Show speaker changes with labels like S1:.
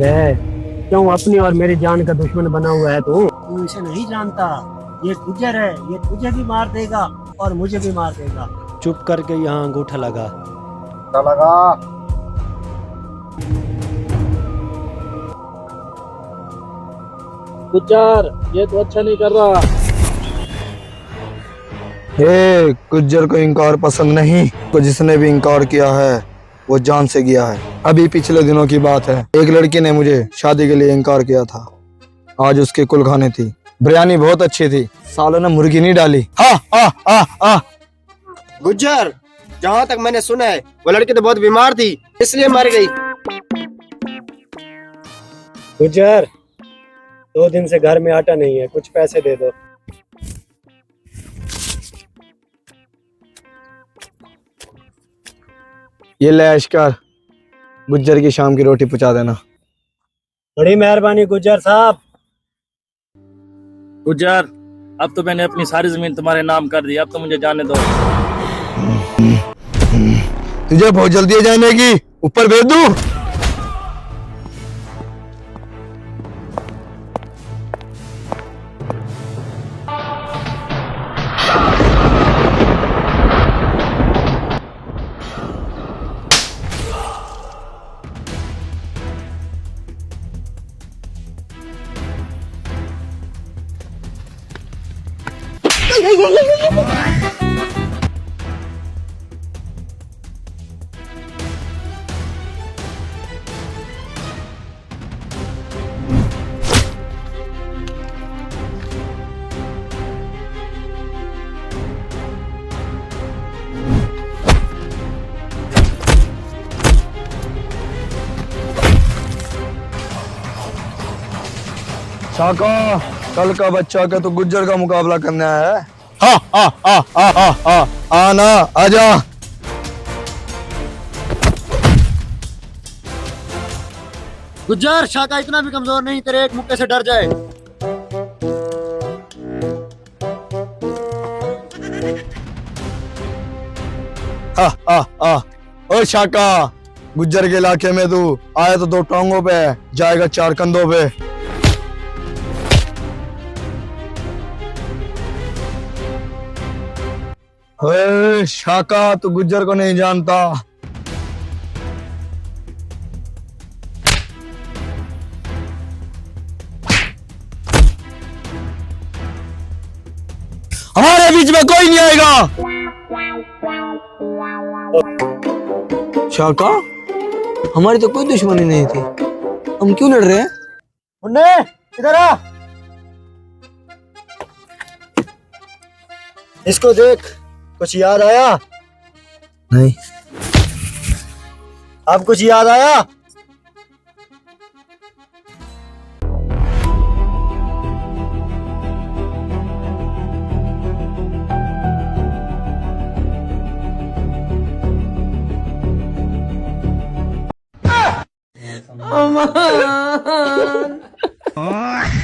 S1: बे, क्यों अपनी और मेरी जान का दुश्मन बना हुआ है तू? तू इसे नहीं जानता, ये गुज्जर है, ये तुझे भी मार देगा और मुझे भी मार देगा। चुप करके यहाँ अंगूठा लगा।
S2: लगा।
S1: गुज्जर, ये तो अच्छा नहीं कर रहा।
S2: गुज्जर को इनकार पसंद नहीं, को जिसने भी इनकार किया है वो जान से गया है। अभी पिछले दिनों की बात है, एक लड़की ने मुझे शादी के लिए इनकार किया था। आज उसके कुल खाने थी, बिरयानी बहुत अच्छी थी, सालों ने मुर्गी नहीं डाली।
S3: गुज्जर, जहाँ तक मैंने सुना है वो लड़की तो बहुत बीमार थी, इसलिए मर गई।
S1: गुज्जर, 2 दिन से घर में आटा नहीं है, कुछ पैसे दे दो।
S2: ये ले ऐशकर, गुज्जर की शाम की रोटी पहुंचा देना।
S1: बड़ी मेहरबानी गुज्जर साहब।
S4: गुज्जर, अब तो मैंने अपनी सारी जमीन तुम्हारे नाम कर दी, अब तो मुझे जाने दो।
S2: तुझे बहुत जल्दी है जाने की, ऊपर भेज दूं? शाका, कल का बच्चा का तो गुज्जर का मुकाबला करने आया है। आना, आजा।
S3: गुज्जर, शाका इतना भी कमजोर नहीं, तेरे एक मुक्के से डर जाए।
S2: ओ शाका, गुज्जर के इलाके में तू आया तो 2 टांगों पे जाएगा 4 कंधों पे। शाका, तू गुज्जर को नहीं जानता। हमारे बीच में कोई नहीं आएगा। शाका, हमारी तो कोई दुश्मनी नहीं थी, हम क्यों लड़ रहे हैं?
S3: मुन्ने, इधर आ। इसको देख, कुछ याद आया?
S2: नहीं।
S3: अब कुछ याद आया?
S1: अमन।